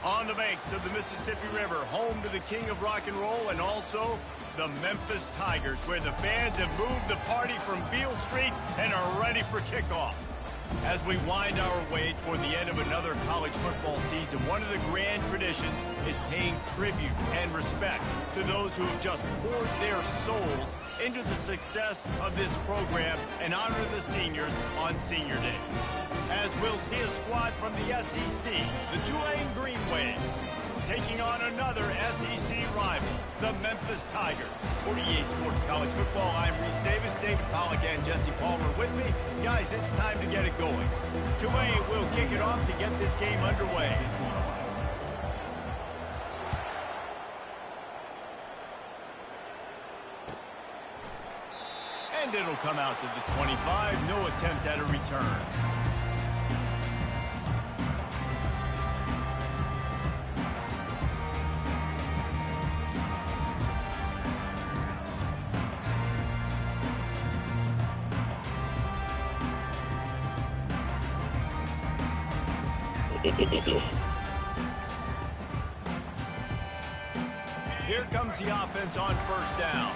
On the banks of the Mississippi River, home to the king of rock and roll and also the Memphis Tigers, where the fans have moved the party from Beale Street and are ready for kickoff. As we wind our way toward the end of another college football season, one of the grand traditions is paying tribute and respect to those who have just poured their souls into the success of this program and honor the seniors on Senior Day. As we'll see a squad from the SEC, the Tulane Green Wave, taking on another SEC rival, the Memphis Tigers. For EA Sports College Football, I'm Reese Davis, David Pollack, and Jesse Palmer with me. Guys, it's time to get it going. Tulane will kick it off to get this game underway. And it'll come out to the 25, no attempt at a return. Here comes the offense on first down.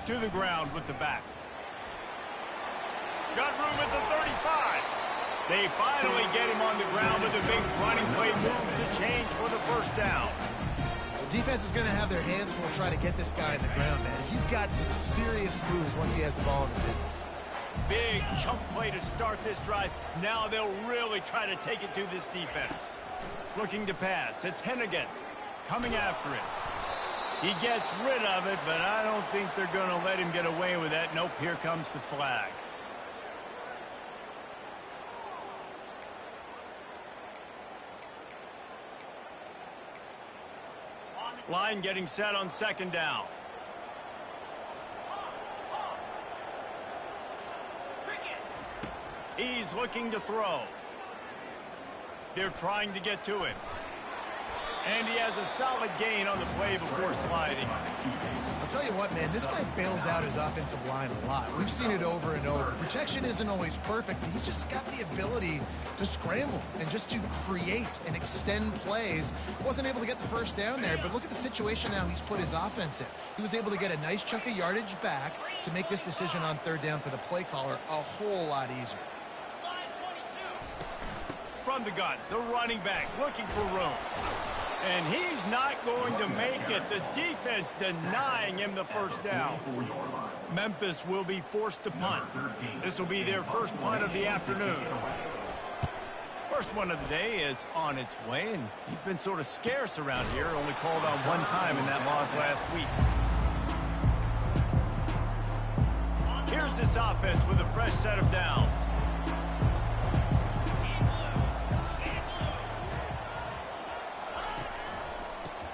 To the ground with the back. Got room at the 35. They finally get him on the ground with a big running play moves to change for the first down. Defense is going to have their hands full trying to get this guy in the ground, man. He's got some serious moves once he has the ball in his hands. Big chunk play to start this drive. Now they'll really try to take it to this defense. Looking to pass. It's Hennigan coming after it. He gets rid of it, but I don't think they're going to let him get away with that. Nope, here comes the flag. Line getting set on second down. He's looking to throw. They're trying to get to him. And he has a solid gain on the play before sliding. I'll tell you what, man, this guy bails out his offensive line a lot. We've seen it over and over. Protection isn't always perfect, but he's just got the ability to scramble and just to create and extend plays. Wasn't able to get the first down there, but look at the situation now he's put his offense in. He was able to get a nice chunk of yardage back to make this decision on third down for the play caller a whole lot easier. From the gun, the running back looking for room. And he's not going to make it. The defense denying him the first down. Memphis will be forced to punt. This will be their first punt of the afternoon. First one of the day is on its way, and he's been sort of scarce around here. Only called on one time in that loss last week. Here's this offense with a fresh set of downs.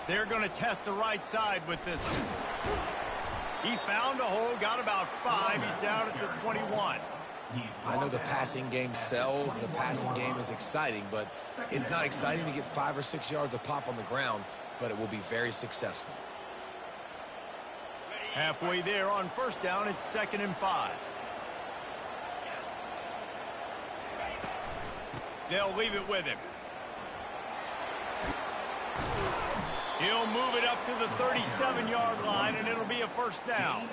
They're going to test the right side with this one. He found a hole, got about 5. He's down at the 21. I know the passing game sells and the passing game is exciting, but it's not exciting to get 5 or 6 yards of pop on the ground, but it will be very successful. Halfway there on first down, it's 2nd and 5. They'll leave it with him. He'll move it up to the 37-yard line, and it'll be a first down.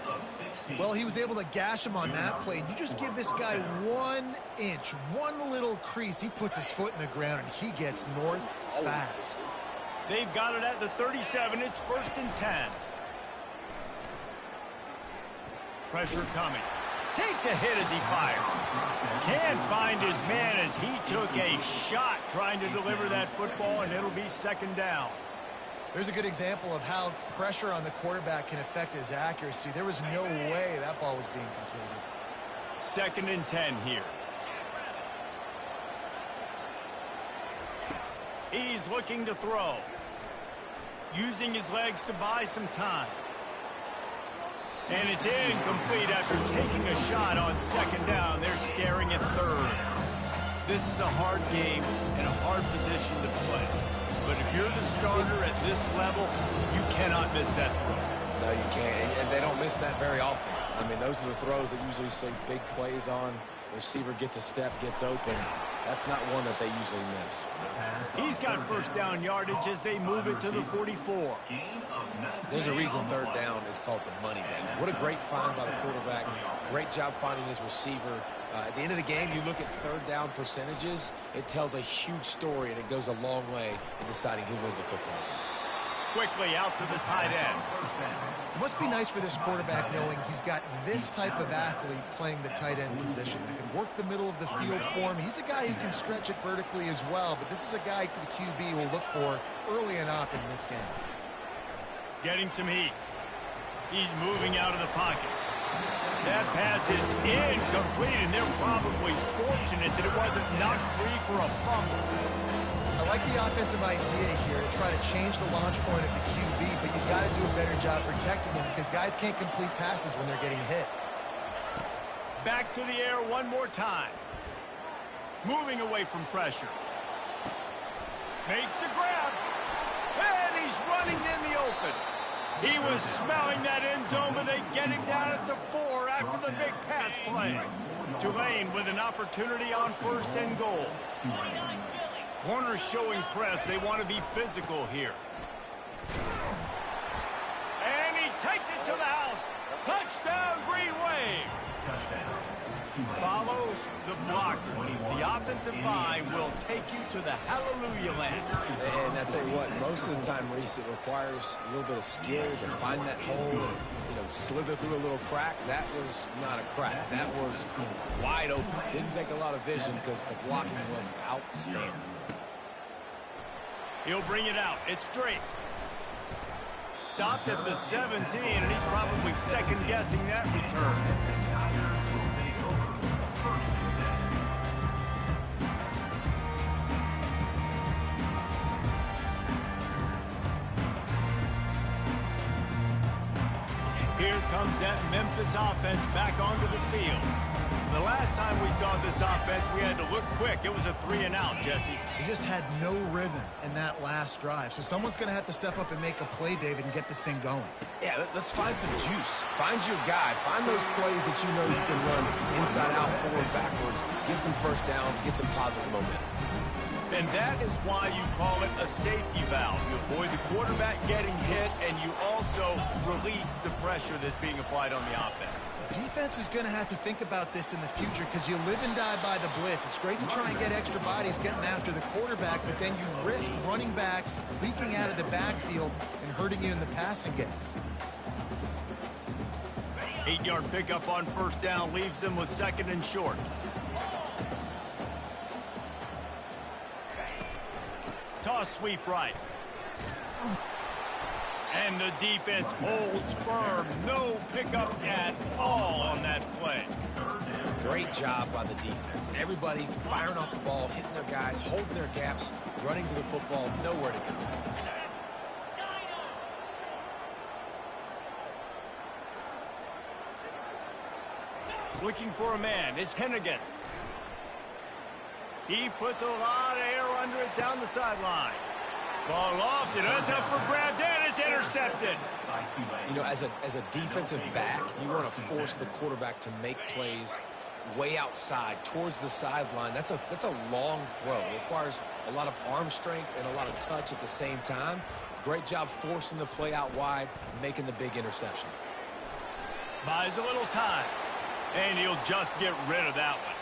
Well, he was able to gash him on that play. You just give this guy 1 inch, one little crease. He puts his foot in the ground, and he gets north fast. They've got it at the 37. It's 1st and 10. Pressure coming. Takes a hit as he fires. Can't find his man as he took a shot trying to deliver that football, and it'll be 2nd down. There's a good example of how pressure on the quarterback can affect his accuracy. There was no way that ball was being completed. 2nd and 10 here. He's looking to throw. Using his legs to buy some time. And it's incomplete after taking a shot on 2nd down. They're staring at 3rd. This is a hard game and a hard position to play. But if you're the starter at this level, you cannot miss that throw. No, you can't, and they don't miss that very often. I mean, those are the throws that usually see big plays on. Receiver gets a step, gets open. That's not one that they usually miss. He's got first down yardage as they move it to the 44. There's a reason third down is called the money down. What a great find by the quarterback. Great job finding his receiver. At the end of the game, you look at third down percentages. It tells a huge story, and it goes a long way in deciding who wins a football game. Quickly out to the tight end. It must be nice for this quarterback knowing he's got this type of athlete playing the tight end position that can work the middle of the field for him. He's a guy who can stretch it vertically as well, but this is a guy the QB will look for early and often in this game. Getting some heat. He's moving out of the pocket. That pass is incomplete, and they're probably fortunate that it wasn't knocked free for a fumble. I like the offensive idea here to try to change the launch point of the QB, but you've got to do a better job protecting him because guys can't complete passes when they're getting hit. Back to the air one more time. Moving away from pressure. Makes the grab. And he's running in the open. He was smelling that end zone, but they get him down at the 4 after the big pass play. Tulane with an opportunity on 1st and goal. Corners showing press. They want to be physical here. And he takes it to the house. Touchdown, Green Wave. Follow the blockers. The offensive line will take you to the hallelujah land. And I tell you what, most of the time, Reese, it requires a little bit of skill to find that hole and, slither through a little crack. That was not a crack. That was wide open. Didn't take a lot of vision because the blocking was outstanding. He'll bring it out. It's straight. Stopped at the 17, and he's probably second-guessing that return. Here comes that Memphis offense back onto the field. The last time we saw this offense, we had to look quick. It was a 3-and-out, Jesse. He just had no rhythm in that last drive. So someone's going to have to step up and make a play, David, and get this thing going. Yeah, let's find some juice. Find your guy. Find those plays that you know you can run inside out, forward, backwards. Get some first downs. Get some positive momentum. And that is why you call it a safety valve. You avoid the quarterback getting hit, and you also release the pressure that's being applied on the offense. Defense is going to have to think about this in the future because you live and die by the blitz. It's great to try and get extra bodies getting after the quarterback, but then you risk running backs leaking out of the backfield and hurting you in the passing game. 8-yard pickup on 1st down leaves them with 2nd and short. Toss sweep right. And the defense holds firm. No pickup at all on that play. Great job by the defense. Everybody firing off the ball, hitting their guys, holding their gaps, running to the football, nowhere to go. Looking for a man. It's Hennigan. He puts a lot of air under it down the sideline. Ball lofted. It's up for grabs, and it's intercepted. As a defensive back, you want to force the quarterback to make plays way outside, towards the sideline. That's a long throw. It requires a lot of arm strength and a lot of touch at the same time. Great job forcing the play out wide, making the big interception. Buys a little time. And he'll just get rid of that one.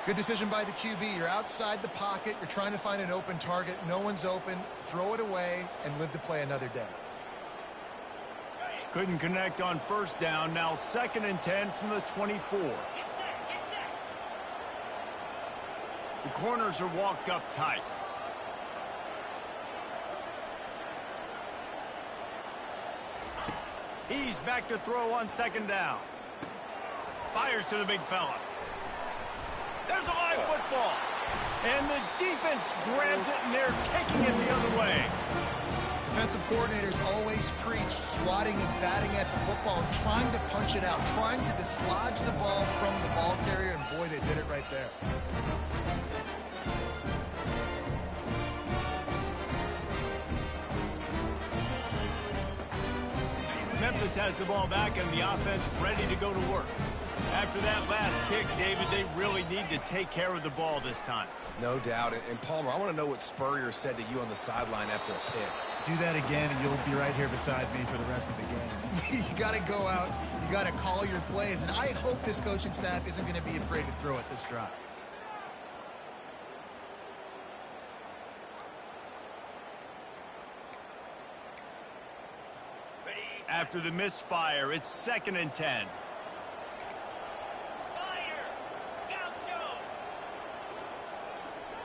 Good decision by the QB. You're outside the pocket. You're trying to find an open target. No one's open. Throw it away and live to play another day. Couldn't connect on 1st down. Now 2nd and 10 from the 24. The corners are walked up tight. He's back to throw on 2nd down. Fires to the big fella. There's a live football. And the defense grabs it, and they're taking it the other way. Defensive coordinators always preach swatting and batting at the football and trying to punch it out, trying to dislodge the ball from the ball carrier, and boy, they did it right there. Memphis has the ball back and the offense ready to go to work. After that last kick, David, they really need to take care of the ball this time. No doubt. And Palmer, I want to know what Spurrier said to you on the sideline after a pick. Do that again, and you'll be right here beside me for the rest of the game. You got to go out. You got to call your plays, and I hope this coaching staff isn't going to be afraid to throw at this drop. After the misfire, it's 2nd and 10.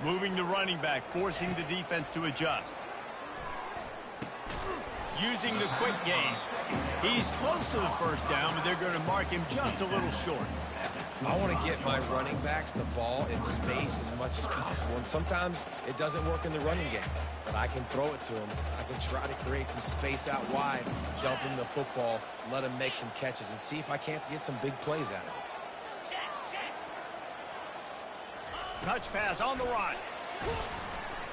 Moving the running back, forcing the defense to adjust. Using the quick game. He's close to the first down, but they're going to mark him just a little short. I want to get my running backs the ball in space as much as possible, and sometimes it doesn't work in the running game, but I can throw it to him. I can try to create some space out wide, dump him the football, let him make some catches, and see if I can't get some big plays out of him. Touch pass on the run.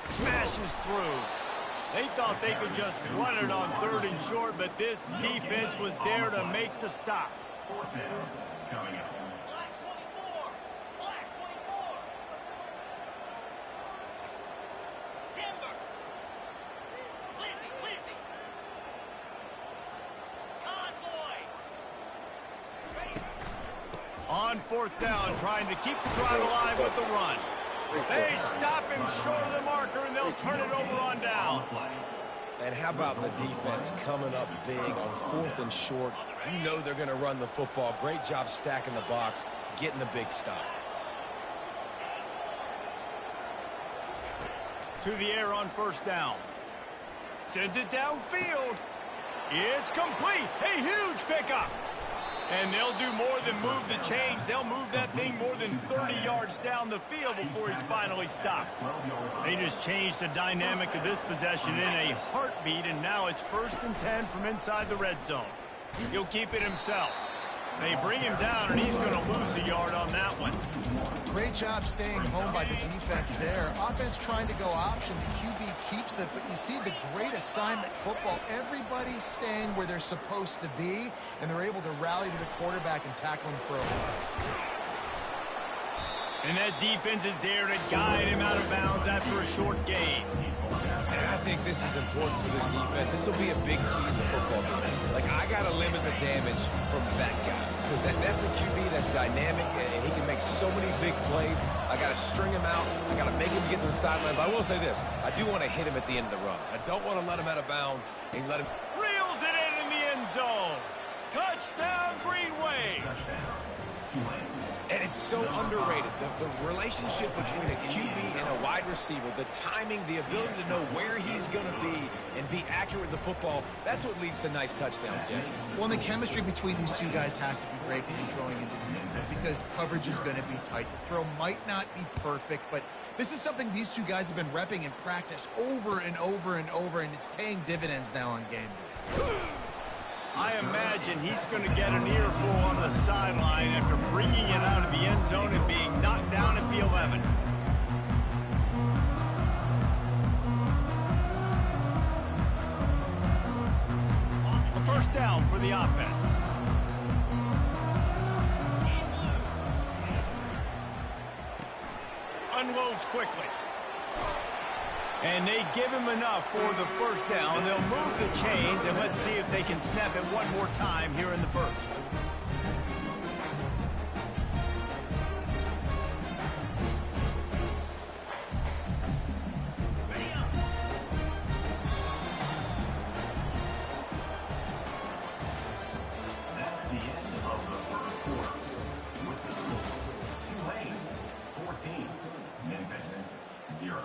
Smashes through. They thought they could just run it on 3rd and short, but this defense was there to make the stop. 4th down coming up. On 4th down, trying to keep the drive alive with the run. They stop him short of the marker, and they'll turn it over on down. And how about the defense coming up big on 4th and short? You know they're going to run the football. Great job stacking the box, getting the big stop. To the air on 1st down. Sends it downfield. It's complete. A huge pickup. And they'll do more than move the chains. They'll move that thing more than 30 yards down the field before he's finally stopped. They just changed the dynamic of this possession in a heartbeat, and now it's 1st and 10 from inside the red zone. He'll keep it himself. They bring him down, and he's going to lose a yard on that one. Great job staying home by the defense there. Offense trying to go option. The QB keeps it, but you see the great assignment football. Everybody's staying where they're supposed to be, and they're able to rally to the quarterback and tackle him for a loss. And that defense is there to guide him out of bounds after a short gain. And I think this is important for this defense. This will be a big key in the football game. Like, I got to limit the damage from that guy. Because that's a QB that's dynamic, and he can make so many big plays. I got to string him out. I got to make him get to the sideline. But I will say this. I do want to hit him at the end of the runs. I don't want to let him out of bounds and let him... Reels it in the end zone. Touchdown, Greenway. And it's so underrated, the relationship between a QB and a wide receiver, the timing, the ability to know where he's going to be and be accurate with the football, that's what leads to nice touchdowns, Jesse. Well, and the chemistry between these two guys has to be great when you're throwing into the end zone because coverage is going to be tight. The throw might not be perfect, but this is something these two guys have been repping in practice over and over and over, and it's paying dividends now on game day. I imagine he's going to get an earful on the sideline after bringing it out of the end zone and being knocked down at the 11. A 1st down for the offense. Unloads quickly. And they give him enough for the 1st down. They'll move the chains, and let's see if they can snap it one more time here in the 1st. That's the end of the 1st quarter. With the score, Tulane 14, Memphis 0.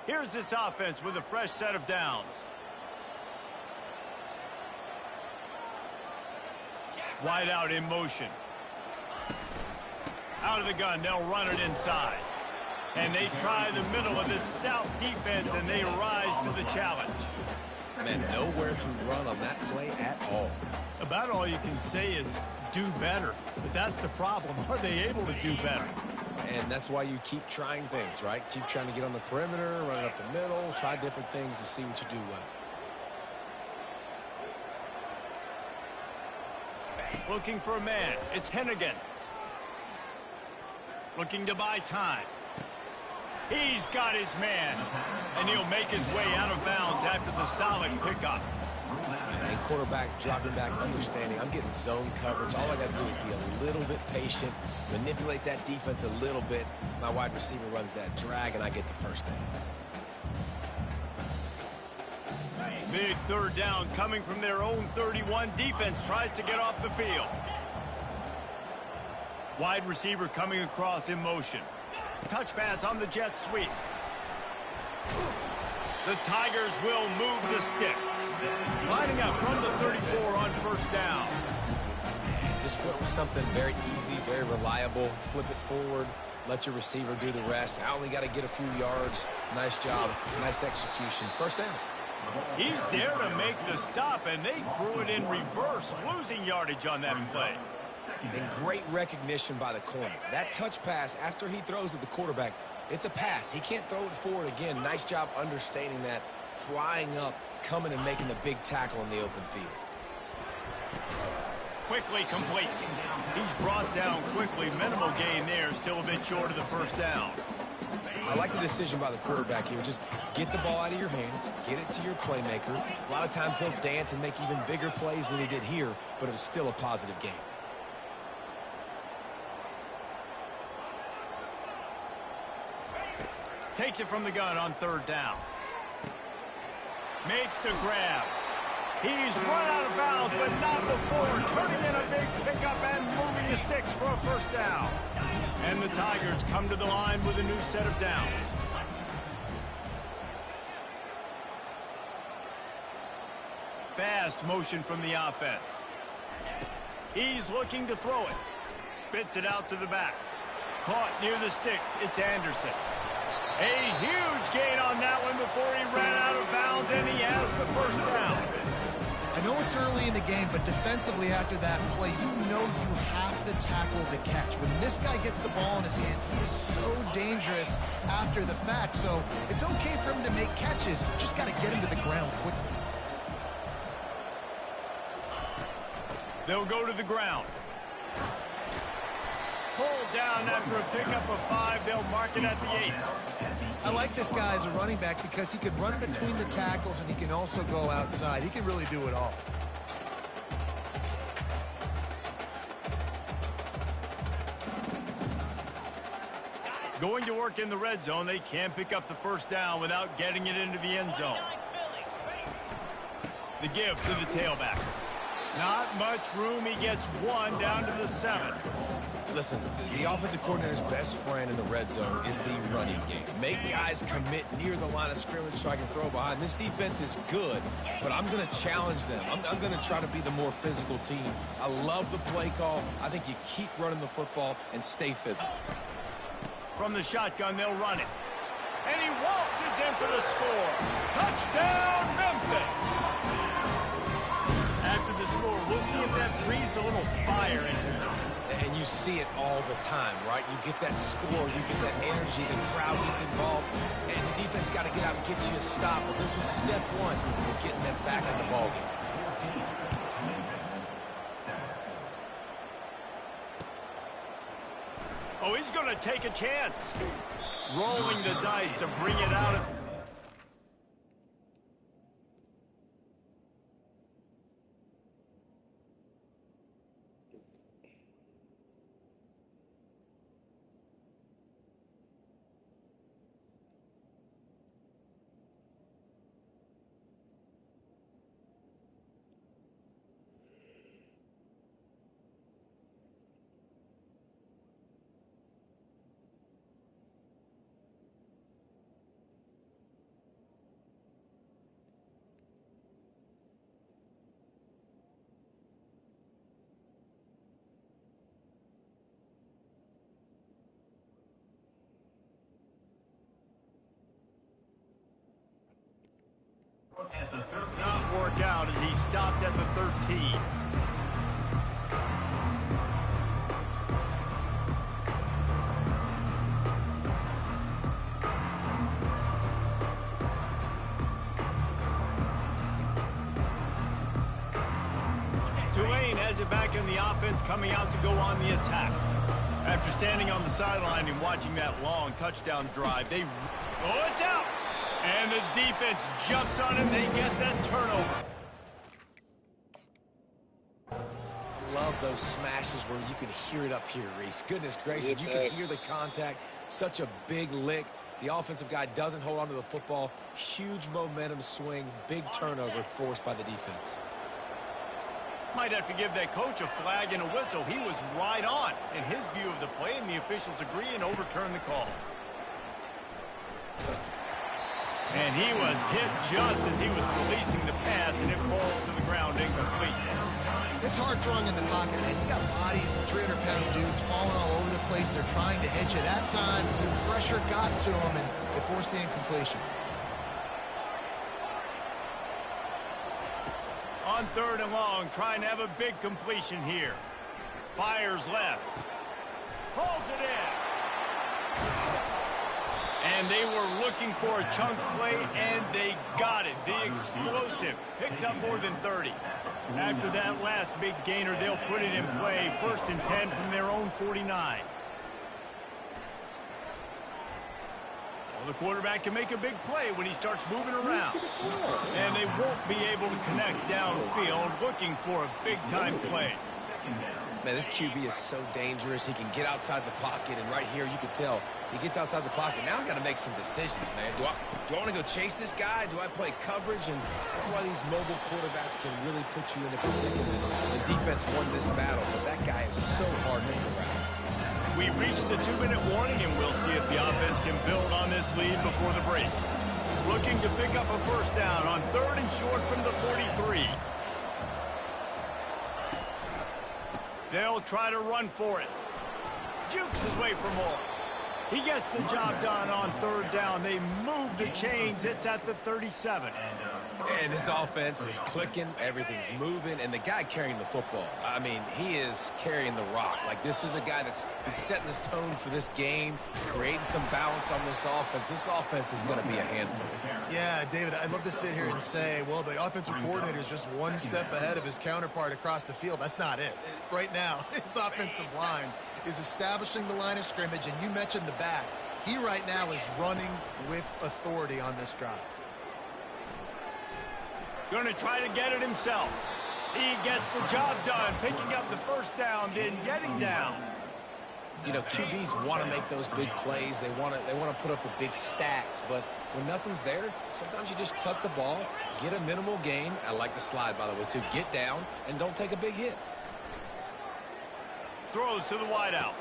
Here's this offense with a fresh set of downs. Wide out in motion. Out of the gun, they'll run it inside. And they try the middle of this stout defense, and they rise to the challenge. Man, nowhere to run on that play at all. About all you can say is do better. But that's the problem. Are they able to do better? And that's why you keep trying things, right? Keep trying to get on the perimeter, run it up the middle, try different things to see what you do well. Looking for a man. It's Hennigan. Looking to buy time. He's got his man. And he'll make his way out of bounds after the solid pickup. And quarterback dropping back, understanding I'm getting zone coverage. All I got to do is be a little bit patient, manipulate that defense a little bit. My wide receiver runs that drag, and I get the first down. Big third down coming from their own 31. Defense tries to get off the field. Wide receiver coming across in motion. Touch pass on the jet sweep. The Tigers will move the sticks. Lining up from the 34 on first down. And just went with something very easy, very reliable. Flip it forward. Let your receiver do the rest. I only got to get a few yards. Nice job. Nice execution. First down. He's there to make the stop, and they threw it in reverse, losing yardage on that play. And great recognition by the corner. That touch pass, after he throws at the quarterback, it's a pass. He can't throw it forward again. Nice job understanding that, flying up, coming and making the big tackle in the open field. Quickly complete. He's brought down quickly. Minimal gain there, still a bit short of the first down. I like the decision by the quarterback here. Just get the ball out of your hands, get it to your playmaker. A lot of times he'll dance and make even bigger plays than he did here, but it was still a positive game. Takes it from the gun on third down. Makes the grab. He's run out of bounds, but not before turning in a big pickup and moving the sticks for a first down. And the Tigers come to the line with a new set of downs. Fast motion from the offense. He's looking to throw it. Spits it out to the back. Caught near the sticks. It's Anderson. A huge gain on that one before he ran out of bounds, and he has the first down. I know it's early in the game, but defensively after that play, you know you have to tackle the catch. When this guy gets the ball in his hands, he is so dangerous after the fact. So it's okay for him to make catches. Just got to get him to the ground quickly. They'll go to the ground. Pulled down after a pickup of 5. They'll mark it at the 8. I like this guy as a running back because he can run between the tackles and he can also go outside. He can really do it all. Going to work in the red zone. They can't pick up the first down without getting it into the end zone. The give to the tailback. Not much room. He gets 1 down to the 7. Listen, the offensive coordinator's best friend in the red zone is the running game. Make guys commit near the line of scrimmage so I can throw behind. This defense is good, but I'm going to challenge them. I'm going to try to be the more physical team. I love the play call. I think you keep running the football and stay physical. From the shotgun, they'll run it. And he waltzes in for the score. Touchdown, Memphis! After the score, we'll see if that breathes a little fire into him. And you see it all the time, right? You get that score, you get that energy, the crowd gets involved, and the defense got to get out and get you a stop. But this was step 1 of getting them back in the ballgame. Oh, he's going to take a chance. Rolling the dice to bring it out of... work out as he stopped at the 13. Tulane has it back in the offense, coming out to go on the attack. After standing on the sideline and watching that long touchdown drive, oh, it's out! And the defense jumps on it, and they get that turnover. Love those smashes where you can hear it up here, Reese. Goodness gracious, you can hear the contact. Such a big lick. The offensive guy doesn't hold on to the football. Huge momentum swing, big turnover forced by the defense. Might have to give that coach a flag and a whistle. He was right on in his view of the play, and the officials agree and overturn the call. And he was hit just as he was releasing the pass, and it falls to the ground incomplete. It's hard throwing in the pocket, man. You got bodies and 300-pound dudes falling all over the place. They're trying to hit you. That time, the pressure got to him, and it forced the incompletion. On 3rd and long, trying to have a big completion here. Fires left. Pulls it in. And they were looking for a chunk play, and they got it. The explosive picks up more than 30. After that last big gainer, they'll put it in play. 1st and 10 from their own 49. The quarterback can make a big play when he starts moving around. And they won't be able to connect downfield, looking for a big-time play. Man, this QB is so dangerous. He can get outside the pocket, and right here you can tell he gets outside the pocket. Now I got to make some decisions, man. Do I want to go chase this guy? Do I play coverage? And that's why these mobile quarterbacks can really put you in a predicament. The defense won this battle, but that guy is so hard to corral. We reached the 2-minute warning, and we'll see if the offense can build on this lead before the break. Looking to pick up a 1st down on 3rd and short from the 43. They'll try to run for it. Jukes his way for more. He gets the job done on 3rd down. They move the chains. It's at the 37. And this offense is clicking, everything's moving, and the guy carrying the football, I mean, he is carrying the rock. Like, this is a guy that's setting this tone for this game, creating some balance on this offense. This offense is going to be a handful. Yeah, David, I'd love to sit here and say, well, the offensive coordinator is just one step ahead of his counterpart across the field. That's not it. Right now, his offensive line is establishing the line of scrimmage, and you mentioned the back. He right now is running with authority on this drive. Going to try to get it himself. He gets the job done, picking up the 1st down, then getting down. You know, QBs want to make those big plays. They want to put up the big stats, but when nothing's there, sometimes you just tuck the ball, get a minimal gain. I like the slide, by the way, too. Get down and don't take a big hit. Throws to the wideout.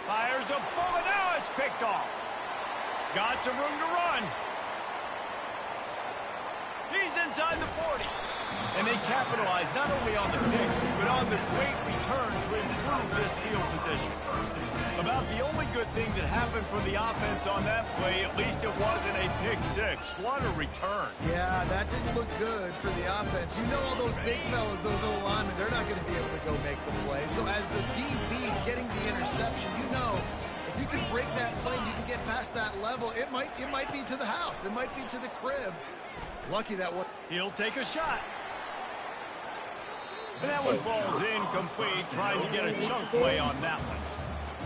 Fires a bullet. Now it's picked off. Got some room to run. He's inside the 40. And they capitalize not only on the pick, but on the great return to improve this field position. About the only good thing that happened for the offense on that play, at least it wasn't a pick 6. What a return. Yeah, that didn't look good for the offense. You know all those big fellas, those old linemen, they're not going to be able to go make the play. So as the DB getting the interception, you know, if you can break that play and you can get past that level, it might be to the house. It might be to the crib. Lucky that one. He'll take a shot. And that one falls incomplete, trying to get a chunk play on that one.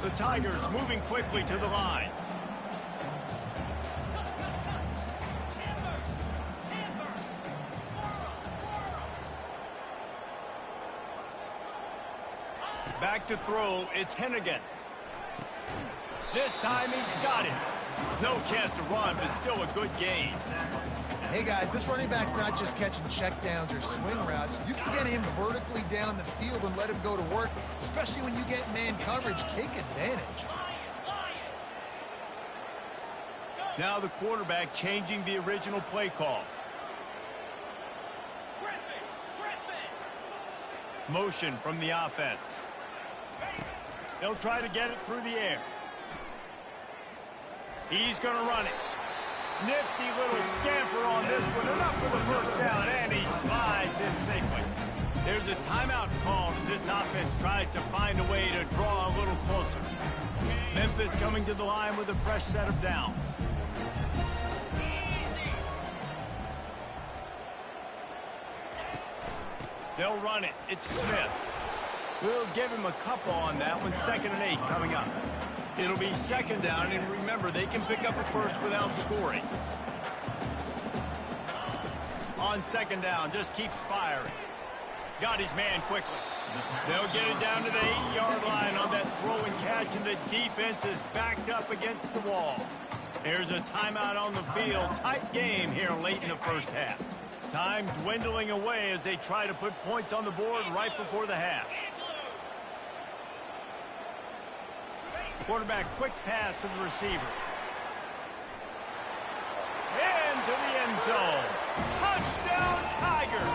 The Tigers moving quickly to the line. Back to throw, it's Hennigan. This time he's got it. No chance to run, but still a good gain. Hey, guys, this running back's not just catching checkdowns or swing routes. You can get him vertically down the field and let him go to work, especially when you get man coverage. Take advantage. Now the quarterback changing the original play call. Motion from the offense. They'll try to get it through the air. He's going to run it. Nifty little scamper on this one, enough for the first down, and he slides in safely. There's a timeout called as this offense tries to find a way to draw a little closer. Memphis coming to the line with a fresh set of downs. They'll run it. It's Smith. We'll give him a couple on that one. 2nd and 8 coming up. It'll be 2nd down, and remember, they can pick up a first without scoring. On 2nd down, just keeps firing. Got his man quickly. They'll get it down to the 8-yard line on that throw and catch, and the defense is backed up against the wall. There's a timeout on the field. Tight game here late in the first half. Time dwindling away as they try to put points on the board right before the half. Quarterback quick pass to the receiver. Into the end zone. Touchdown, Tiger!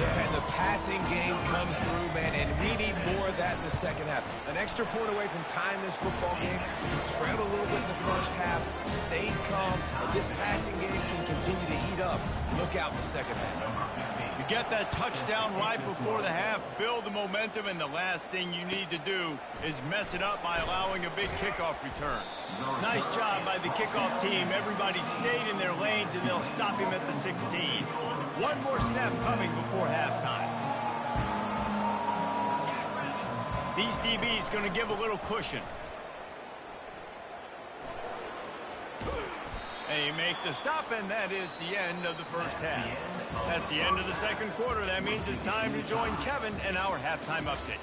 Yeah, and the passing game comes through, man, and we need more of that in the second half. An extra point away from tying this football game. We trailed a little bit in the first half, stayed calm, and this passing game can continue to heat up. Look out in the second half. You get that touchdown right before the half, build the momentum, and the last thing you need to do is mess it up by allowing a big kickoff return. Nice job by the kickoff team. Everybody stayed in their lanes, and they'll stop him at the 16. One more snap coming before halftime. These DBs going to give a little cushion. They make the stop, and that is the end of the first half. That's the end of the second quarter. That means it's time to join Kevin and our halftime update.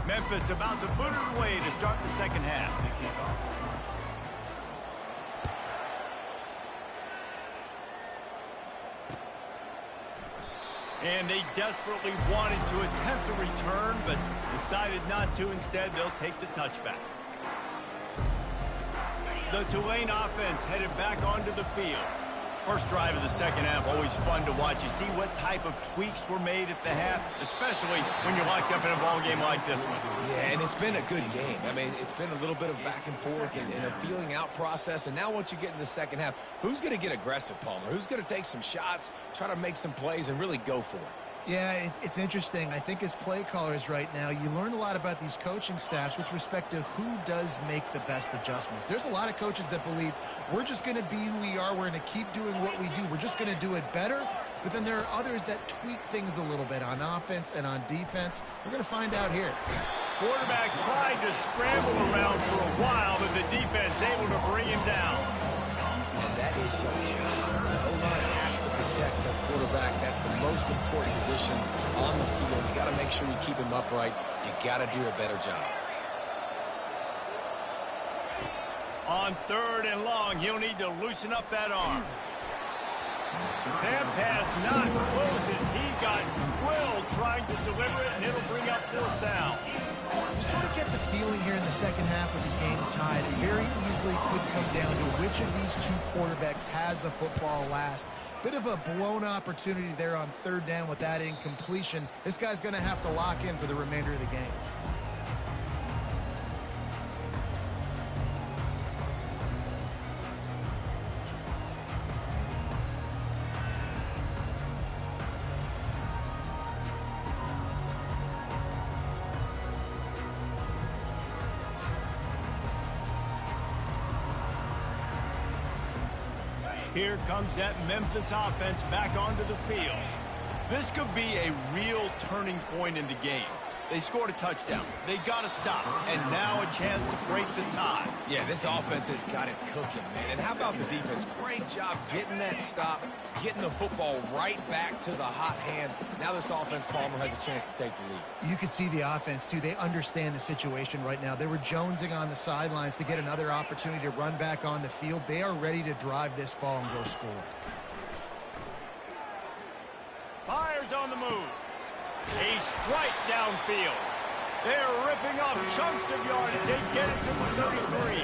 Memphis about to put it away to start the second half. And they desperately wanted to attempt a return, but decided not to. Instead, they'll take the touchback. The Tulane offense headed back onto the field. First drive of the second half, always fun to watch. You see what type of tweaks were made at the half, especially when you're locked up in a ball game like this one. Yeah, and it's been a good game. I mean, it's been a little bit of back and forth and a feeling out process. And now once you get in the second half, who's going to get aggressive, Palmer? Who's going to take some shots, try to make some plays, and really go for it? Yeah, it's interesting. I think as play callers right now, you learn a lot about these coaching staffs with respect to who does make the best adjustments. There's a lot of coaches that believe we're just going to be who we are. We're going to keep doing what we do. We're just going to do it better. But then there are others that tweak things a little bit on offense and on defense. We're going to find out here. Quarterback tried to scramble around for a while, but the defense able to bring him down. And that is your job. The O-line has to protect the quarterback. That's the most important position on the field. You got to make sure you keep him upright. You got to do a better job. On 3rd and long, he'll need to loosen up that arm. That pass not closes. He got drilled trying to deliver it, and it'll bring up 4th down. You sort of get the feeling here in the second half of the game tied. It very easily could come down to which of these two quarterbacks has the football last. Bit of a blown opportunity there on 3rd down with that incompletion. This guy's going to have to lock in for the remainder of the game. Here comes that Memphis offense back onto the field. This could be a real turning point in the game. They scored a touchdown. They got to stop. And now a chance to break the tie. Yeah, this offense has got it cooking, man. And how about the defense? Great job getting that stop, getting the football right back to the hot hand. Now this offense, Palmer, has a chance to take the lead. You can see the offense, too. They understand the situation right now. They were jonesing on the sidelines to get another opportunity to run back on the field. They are ready to drive this ball and go score. Fires on the move. A strike downfield. They're ripping off chunks of yardage. They get it to the 33.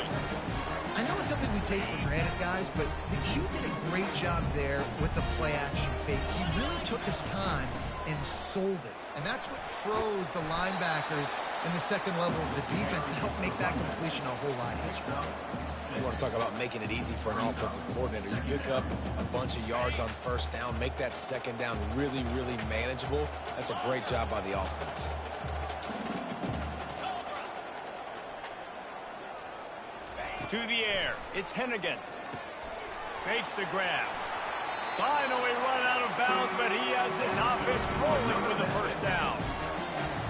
I know it's something we take for granted, guys, but the Q did a great job there with the play-action fake. He really took his time and sold it. And that's what froze the linebackers in the second level of the defense to help make that completion a whole lot easier. You want to talk about making it easy for an offensive coordinator. You pick up a bunch of yards on first down, make that second down really, really manageable. That's a great job by the offense. To the air, it's Hennigan. Makes the grab. Finally run out of bounds, but he has this offense rolling with the first down.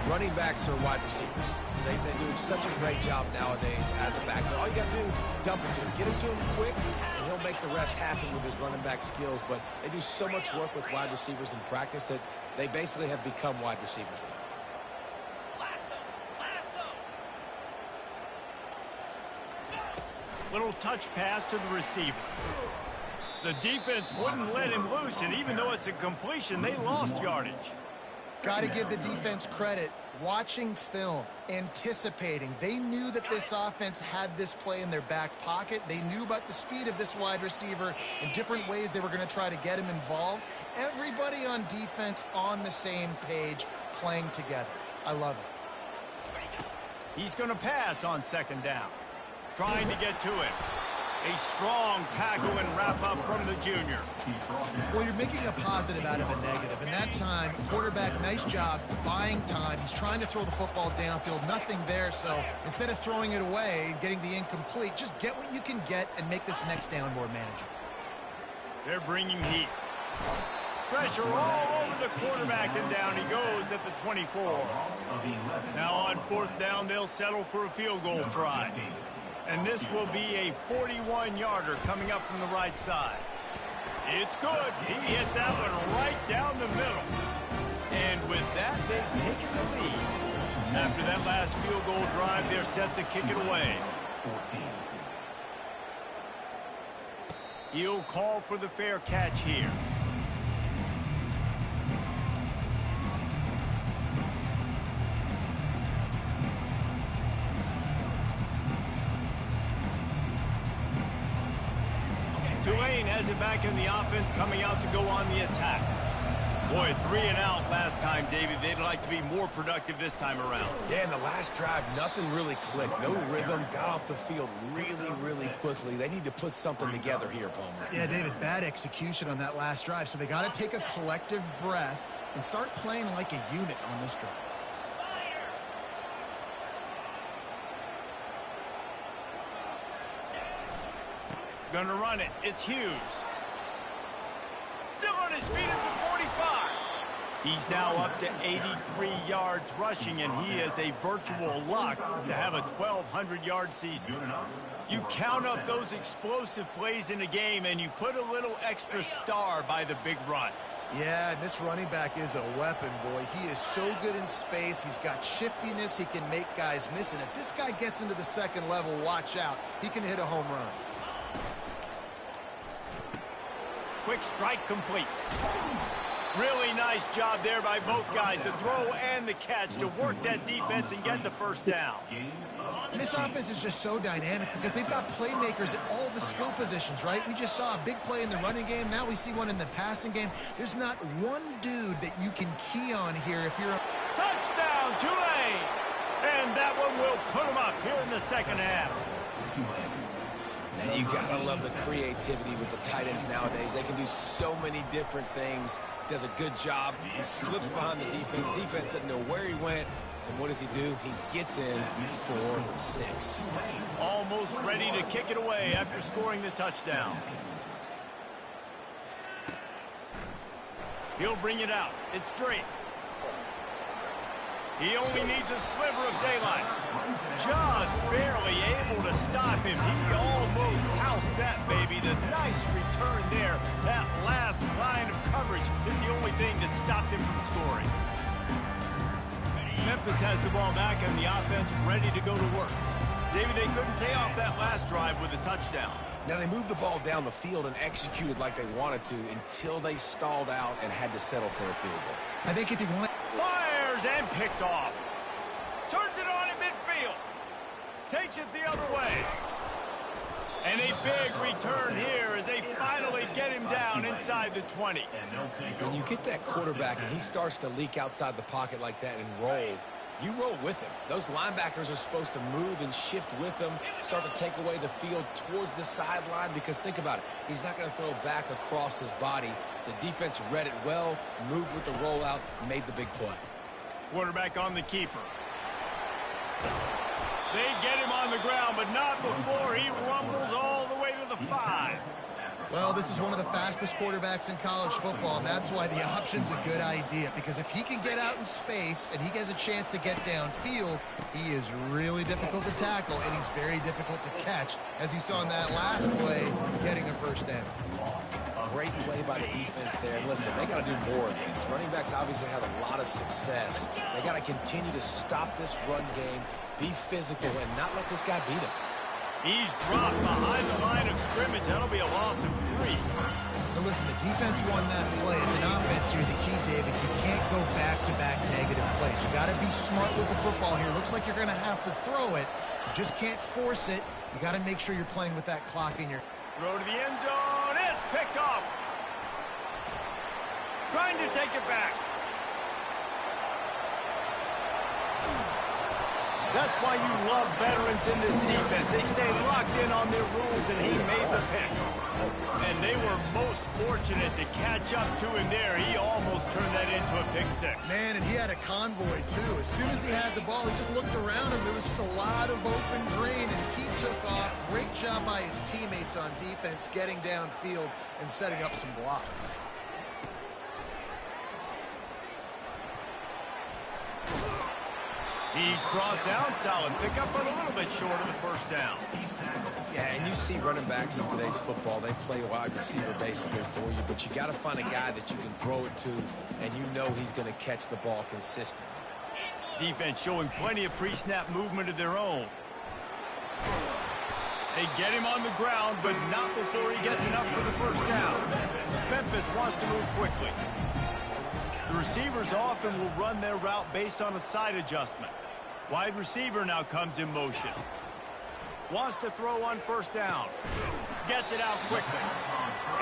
Running backs are wide receivers. They're doing such a great job nowadays out of the backfield. All you got to do, dump it to him. Get it to him quick, and he'll make the rest happen with his running back skills. But they do so much work with wide receivers in practice that they basically have become wide receivers now. Little touch pass to the receiver. The defense wouldn't let him loose, and even though it's a completion, they lost yardage. Got to give the defense credit. Watching film, anticipating. They knew that this offense had this play in their back pocket. They knew about the speed of this wide receiver and different ways they were going to try to get him involved. Everybody on defense on the same page, playing together. I love it. He's going to pass on second down. Trying to get to it. A strong tackle and wrap-up from the junior. Well, you're making a positive out of a negative. And that time, quarterback, nice job buying time. He's trying to throw the football downfield. Nothing there. So instead of throwing it away and getting the incomplete, just get what you can get and make this next down more manageable. They're bringing heat. Pressure all over the quarterback, and down he goes at the 24. Now on fourth down, they'll settle for a field goal try. And this will be a 41-yarder coming up from the right side. It's good. He hit that one right down the middle. And with that, they've taken the lead. After that last field goal drive, they're set to kick it away. He'll call for the fair catch here. Tulane has it back in the offense, coming out to go on the attack. Boy, 3 and out last time, David. They'd like to be more productive this time around. Yeah, in the last drive, nothing really clicked. No rhythm, got off the field really, really quickly. They need to put something together here, Palmer. Yeah, David, bad execution on that last drive. So they got to take a collective breath and start playing like a unit on this drive. Gonna run it. It's Hughes. Still on his feet at the 45. He's now up to 83 yards rushing, and he is a virtual lock to have a 1,200-yard season. You count up those explosive plays in a game, and you put a little extra star by the big runs. Yeah, and this running back is a weapon, boy. He is so good in space. He's got shiftiness. He can make guys miss. And if this guy gets into the second level, watch out. He can hit a home run. Quick strike complete. Really nice job there by both guys, the throw and the catch, to work that defense and get the first down. And this offense is just so dynamic because they've got playmakers at all the skill positions, right? We just saw a big play in the running game. Now we see one in the passing game. There's not one dude that you can key on here if you're a... Touchdown, Tulane! And that one will put them up here in the second half. And you gotta love the creativity with the tight ends nowadays. They can do so many different things. Does a good job. He slips behind the defense. Defense doesn't know where he went. And what does he do? He gets in for 6. Almost ready to kick it away after scoring the touchdown. He'll bring it out. It's Drake. He only needs a sliver of daylight. Just barely able to stop him. He almost housed that baby. The nice return there. That last line of coverage is the only thing that stopped him from scoring. Memphis has the ball back and the offense ready to go to work. David, they couldn't pay off that last drive with a touchdown. Now, they moved the ball down the field and executed like they wanted to until they stalled out and had to settle for a field goal. I think if you want... Fires and picked off. Turns it on in midfield. Takes it the other way. And a big return here as they finally get him down inside the 20. When you get that quarterback and he starts to leak outside the pocket like that and roll, you roll with him. Those linebackers are supposed to move and shift with him, start to take away the field towards the sideline, because think about it. He's not going to throw back across his body. The defense read it well, moved with the rollout, made the big play. Quarterback on the keeper. They get him on the ground, but not before he rumbles all the way to the 5. Well, this is one of the fastest quarterbacks in college football, and that's why the option's a good idea, because if he can get out in space and he has a chance to get downfield, he is really difficult to tackle, and he's very difficult to catch, as you saw in that last play, getting a first down. Great play by the defense there. And listen, they got to do more of this. Running backs obviously had a lot of success. They got to continue to stop this run game, be physical, and not let this guy beat him. He's dropped behind the line of scrimmage. That'll be a loss of 3. Now listen, the defense won that play. As an offense here, the key, David, you can't go back-to-back negative plays. You got to be smart with the football here. Looks like you're going to have to throw it. You just can't force it. You got to make sure you're playing with that clock in your... Throw to the end zone. It's picked off. Trying to take it back. That's why you love veterans in this defense. They stay locked in on their rules, and he made the pick. And they were most fortunate to catch up to him there. He almost turned that into a pick 6. Man, and he had a convoy, too. As soon as he had the ball, he just looked around him. There was just a lot of open green, and he took off. Great job by his teammates on defense, getting downfield and setting up some blocks. He's brought down, solid pickup, but a little bit short of the first down. Yeah, and you see running backs in today's football, they play wide receiver basically for you, but you got to find a guy that you can throw it to, and you know he's going to catch the ball consistently. Defense showing plenty of pre-snap movement of their own. They get him on the ground, but not before he gets enough for the first down. Memphis wants to move quickly. The receivers often will run their route based on a side adjustment. Wide receiver now comes in motion. Wants to throw on first down. Gets it out quickly.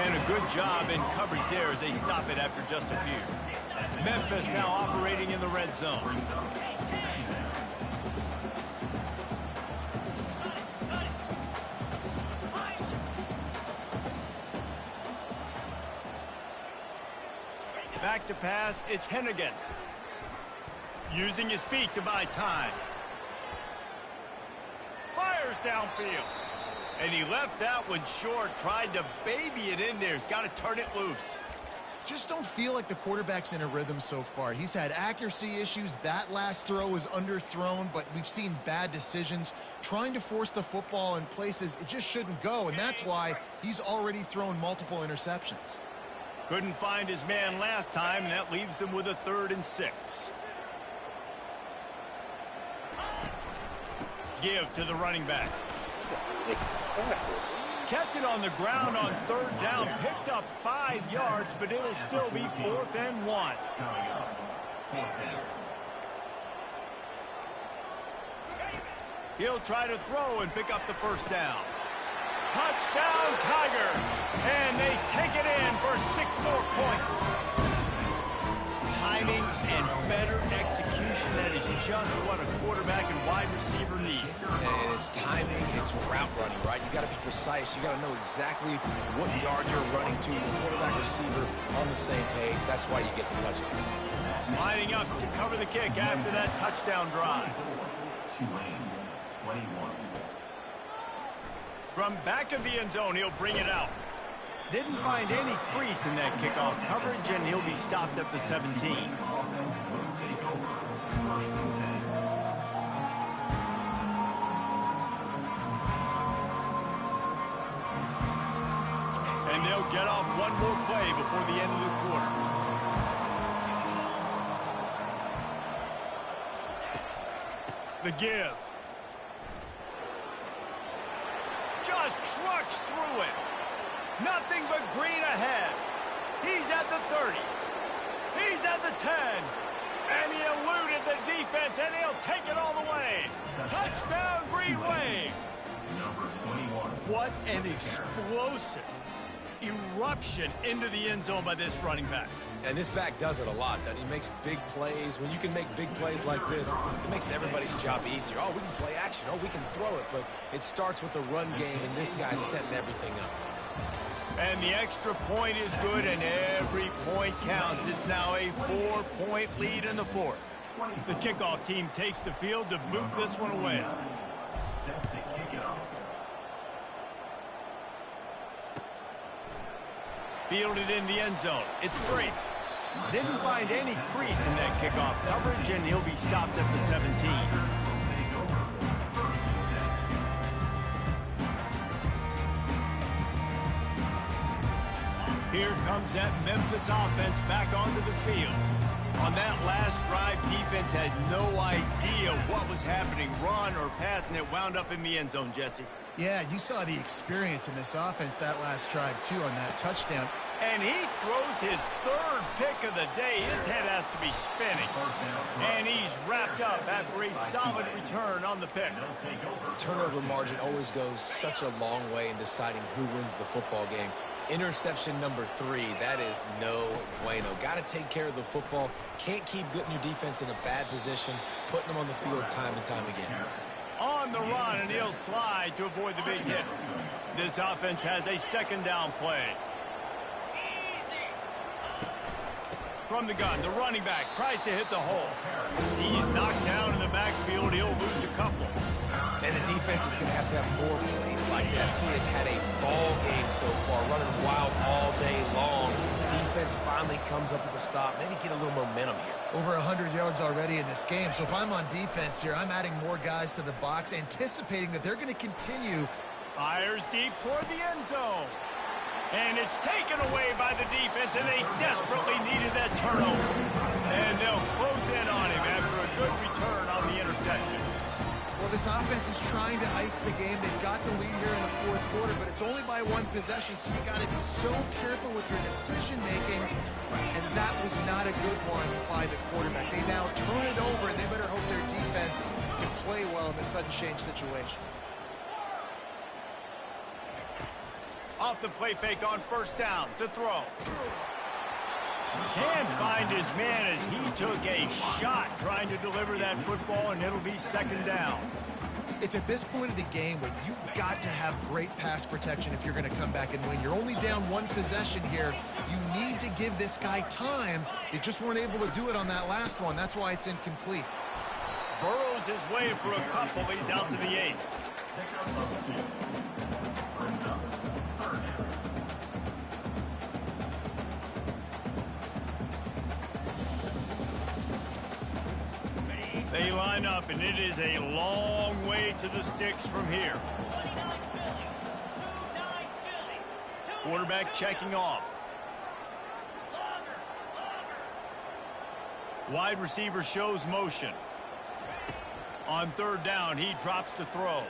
And a good job in coverage there as they stop it after just a few. Memphis now operating in the red zone. Back to pass, it's Hennigan. Using his feet to buy time. Fires downfield. And he left that one short, tried to baby it in there. He's got to turn it loose. Just don't feel like the quarterback's in a rhythm so far. He's had accuracy issues. That last throw was underthrown, but we've seen bad decisions. Trying to force the football in places it just shouldn't go, and that's why he's already thrown multiple interceptions. Couldn't find his man last time, and that leaves him with a 3rd and 6. Give to the running back. Kept it on the ground on 3rd down, picked up 5 yards, but it'll still be 4th and 1. He'll try to throw and pick up the first down. Touchdown, Tigers! And they take it in for 6 more points. Timing and better execution, that is just what a quarterback and wide receiver need. And it's timing, it's route running, right? You got to be precise. You got to know exactly what yard you're running to. The quarterback receiver on the same page. That's why you get the touchdown. Lining up to cover the kick after that touchdown drive. Tulane, 21. From back of the end zone, he'll bring it out. Didn't find any crease in that kickoff coverage, and he'll be stopped at the 17. And they'll get off one more play before the end of the quarter. The give. Just trucks through it. Nothing but green ahead. He's at the 30. He's at the 10. And he eluded the defense, and he'll take it all the way. Touchdown, Green Wave. Number 21. What an explosive eruption into the end zone by this running back. And this back does it a lot. That he makes big plays. When you can make big plays like this, it makes everybody's job easier. Oh, we can play action. Oh, we can throw it. But it starts with the run game, and this guy's setting everything up. And the extra point is good, and every point counts. It's now a 4-point lead in the fourth. The kickoff team takes the field to boot this one away. Set to kick it off. Fielded in the end zone. It's free. Didn't find any crease in that kickoff coverage, and he'll be stopped at the 17. Here comes that Memphis offense back onto the field. On that last drive, defense had no idea what was happening, run or pass, and it wound up in the end zone, Jesse. Yeah, you saw the experience in this offense that last drive, too, on that touchdown. And he throws his third pick of the day. His head has to be spinning. And he's wrapped up after a solid return on the pick. Turnover margin always goes such a long way in deciding who wins the football game. Interception number 3, that is no bueno. Got to take care of the football. Can't keep putting your defense in a bad position, putting them on the field time and time again. On the run, and he'll slide to avoid the big hit. This offense has a second down play. From the gun, the running back tries to hit the hole. He's knocked down in the backfield. He'll lose a couple. And the defense is going to have more plays like that. He has had a ball game so far, running wild all day long. Defense finally comes up with a stop. Maybe get a little momentum here. Over 100 yards already in this game. So if I'm on defense here, I'm adding more guys to the box, anticipating that they're going to continue. Fires deep toward the end zone. And it's taken away by the defense, and they desperately needed that turnover. And they'll close in on him after a good return on the interception. Well, this offense is trying to ice the game. They've got the lead here in the fourth quarter, but it's only by one possession, so you got to be so careful with your decision-making, and that was not a good one by the quarterback. They now turn it over, and they better hope their defense can play well in this sudden change situation. Off the play fake on first down to throw. Can't find his man as he took a shot trying to deliver that football, and it'll be second down. It's at this point of the game where you've got to have great pass protection if you're going to come back and win. You're only down one possession here. You need to give this guy time. They just weren't able to do it on that last one. That's why it's incomplete. Burrows his way for a couple. He's out to the 8. They line up, and it is a long way to the sticks from here. Quarterback checking off. Wide receiver shows motion. On third down, he drops to throw.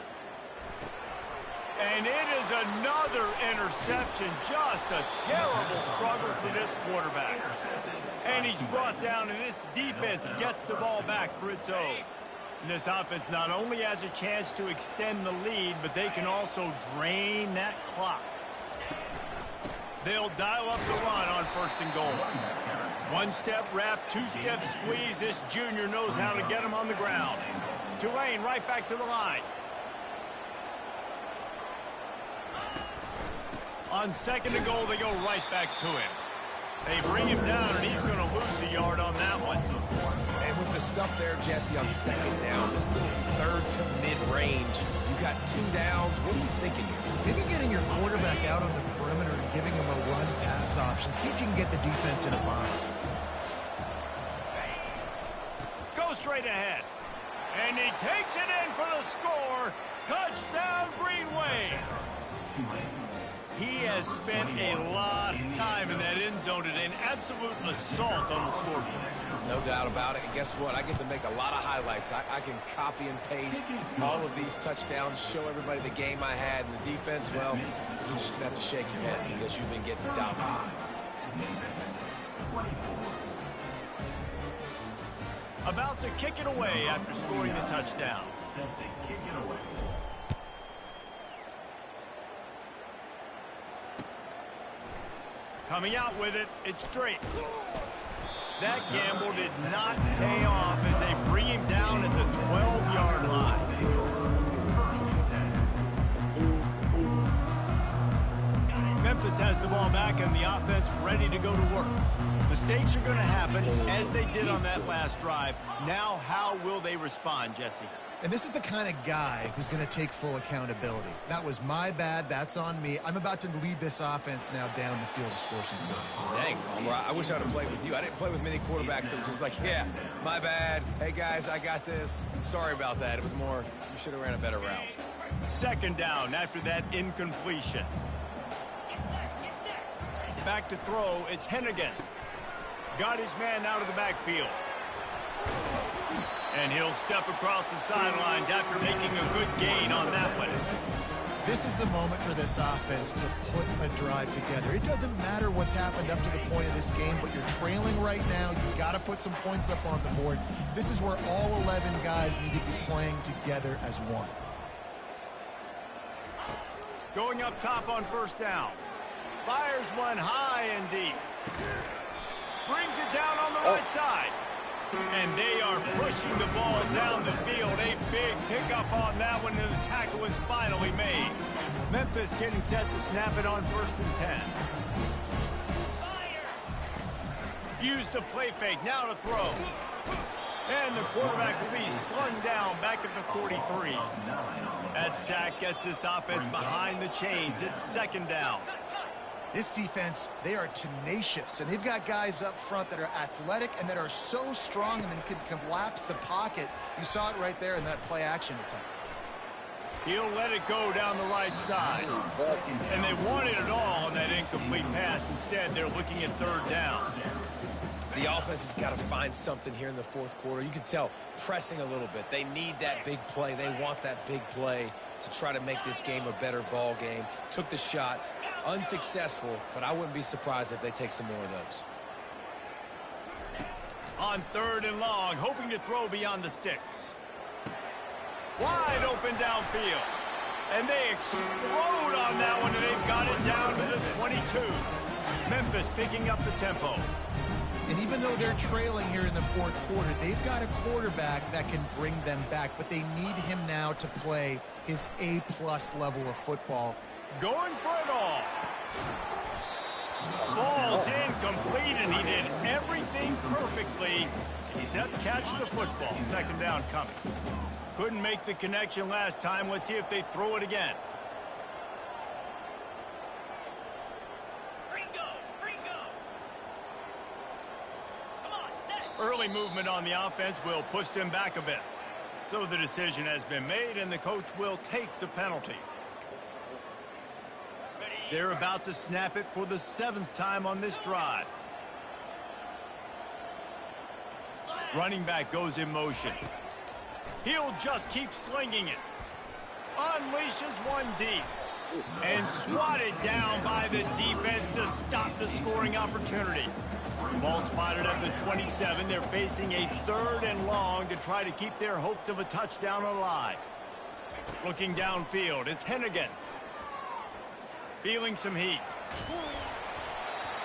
And it is another interception. Just a terrible struggle for this quarterback. And he's brought down, and this defense gets the ball back for its own. And this offense not only has a chance to extend the lead, but they can also drain that clock. They'll dial up the run on first and goal. One-step wrap, two-step squeeze. This junior knows how to get him on the ground. Tulane right back to the line. On second and goal, they go right back to him. They bring him down, and he's going to lose a yard on that one. And with the stuff there, Jesse, on second down, this little third to mid-range, you got 2 downs. What are you thinking here? Maybe getting your quarterback out on the perimeter and giving him a run-pass option. See if you can get the defense in a bind. Go straight ahead. And he takes it in for the score. Touchdown, Green Wave. He has spent a lot of time in that end zone today, an absolute assault on the scoreboard. No doubt about it. And guess what? I get to make a lot of highlights. I can copy and paste all of these touchdowns, show everybody the game I had. And the defense, well, you're just going to have to shake your head because you've been getting dominated. About to kick it away after scoring the touchdown. Coming out with it, it's straight. That gamble did not pay off as they bring him down at the 12-yard line. Memphis has the ball back and the offense ready to go to work. Mistakes are going to happen as they did on that last drive. Now, how will they respond, Jesse? And this is the kind of guy who's going to take full accountability. That was my bad. That's on me. I'm about to lead this offense now down the field to score some points. Dang, Palmer, I wish I'd have played with you. I didn't play with many quarterbacks that were just like, yeah, my bad. Hey, guys, I got this. Sorry about that. It was more, you should have ran a better route. Second down after that incompletion. Back to throw, it's Hennigan. Got his man out of the backfield. And he'll step across the sidelines after making a good gain on that one. This is the moment for this offense to put a drive together. It doesn't matter what's happened up to the point of this game, but you're trailing right now. You've got to put some points up on the board. This is where all 11 guys need to be playing together as one. Going up top on first down. Fires one high and deep. Brings it down on the right side. And they are pushing the ball down the field. A big pickup on that one, and the tackle is finally made. Memphis getting set to snap it on 1st and 10. Use the play fake, now to throw. And the quarterback will be slung down back at the 43. That sack gets this offense behind the chains. It's 2nd down. This defense, they are tenacious, and they've got guys up front that are athletic and that are so strong and then can collapse the pocket. You saw it right there in that play-action attempt. He'll let it go down the right side. And they wanted it all on that incomplete pass. Instead, they're looking at 3rd down. The offense has got to find something here in the 4th quarter. You can tell pressing a little bit. They need that big play. They want that big play to try to make this game a better ball game. Took the shot. Unsuccessful, but I wouldn't be surprised if they take some more of those. On 3rd and long, hoping to throw beyond the sticks. Wide open downfield. And they explode on that one, and they've got it down to the 22. Memphis picking up the tempo. And even though they're trailing here in the 4th quarter, they've got a quarterback that can bring them back, but they need him now to play his A-plus level of football. Going for it all. Falls incomplete, and he did everything perfectly except catch the football. 2nd down coming. Couldn't make the connection last time. Let's see if they throw it again. Early movement on the offense will push them back a bit. So the decision has been made, and the coach will take the penalty. They're about to snap it for the 7th time on this drive. Running back goes in motion. He'll just keep slinging it. Unleashes one deep. And swatted down by the defense to stop the scoring opportunity. Ball spotted at the 27. They're facing a 3rd and long to try to keep their hopes of a touchdown alive. Looking downfield, it's Hennigan. Feeling some heat.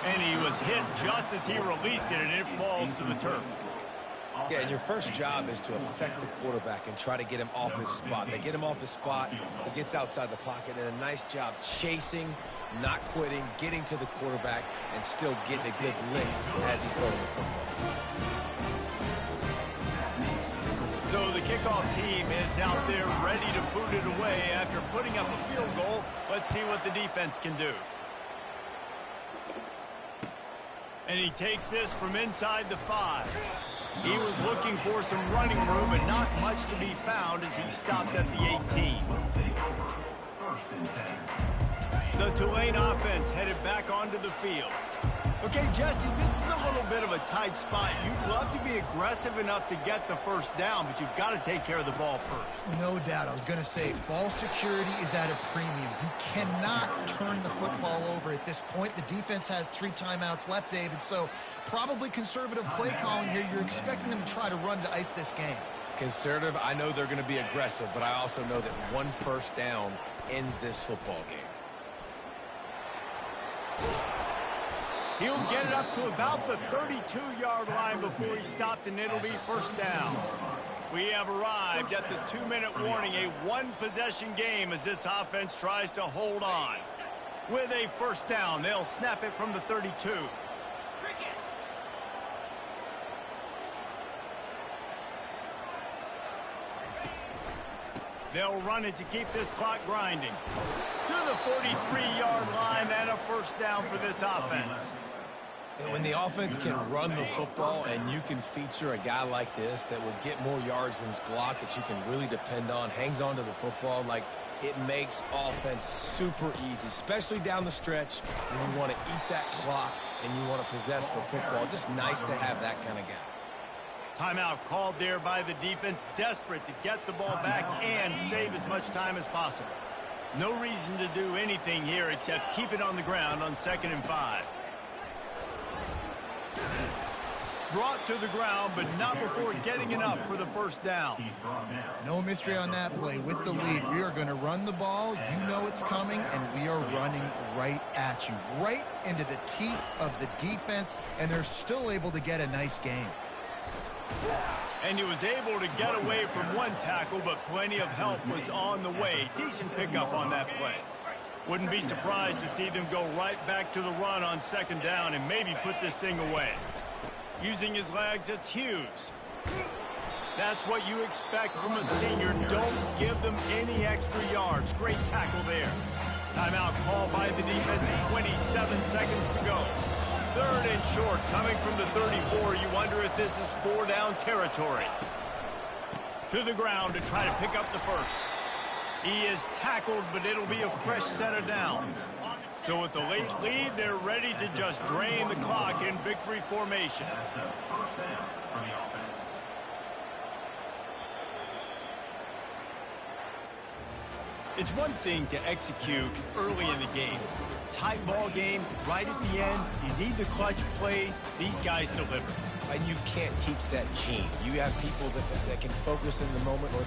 And he was hit just as he released it, and it falls to the turf. Yeah, and your first job is to affect the quarterback and try to get him off his spot. They get him off his spot, he gets outside the pocket, and a nice job chasing, not quitting, getting to the quarterback, and still getting a good lick as he's throwing the football. So the kickoff team is out there ready to boot it away after putting up a field goal. Let's see what the defense can do. And he takes this from inside the 5. He was looking for some running room, but not much to be found as he stopped at the 18. The Tulane offense headed back onto the field. Okay, Jesse, this is a little bit of a tight spot. You'd love to be aggressive enough to get the 1st down, but you've got to take care of the ball first. No doubt. I was going to say, ball security is at a premium. You cannot turn the football over at this point. The defense has 3 timeouts left, David, so probably conservative play calling here. You're expecting them to try to run to ice this game. Conservative, I know they're going to be aggressive, but I also know that 1 1st down ends this football game. He'll get it up to about the 32-yard line before he stopped, and it'll be first down. We have arrived at the 2-minute warning, a one-possession game as this offense tries to hold on. With a first down, they'll snap it from the 32. They'll run it to keep this clock grinding. To the 43-yard line and a first down for this offense. When the offense can run the football and you can feature a guy like this that will get more yards than his block, that you can really depend on, hangs on to the football, like it makes offense super easy, especially down the stretch when you want to eat that clock and you want to possess the football. Just nice to have that kind of guy. Timeout called there by the defense, desperate to get the ball back and save as much time as possible. No reason to do anything here except keep it on the ground on 2nd and 5. Brought to the ground, but not before getting enough for the first down. No mystery on that play. With the lead, we are going to run the ball. You know it's coming, and we are running right at you, right into the teeth of the defense, and they're still able to get a nice game. And he was able to get away from one tackle, but plenty of help was on the way. Decent pickup on that play. Wouldn't be surprised to see them go right back to the run on 2nd down and maybe put this thing away. Using his legs, it's Hughes. That's what you expect from a senior. Don't give them any extra yards. Great tackle there. Timeout called by the defense. 27 seconds to go. 3rd and short, coming from the 34. You wonder if this is 4-down territory. To the ground to try to pick up the first. He is tackled, but it'll be a fresh set of downs. So with the late lead, they're ready to just drain the clock in victory formation. That's a first down for the offense. It's one thing to execute early in the game. Tight ball game, right at the end, you need the clutch plays. These guys deliver. And you can't teach that gene. You have people that can focus in the moment, or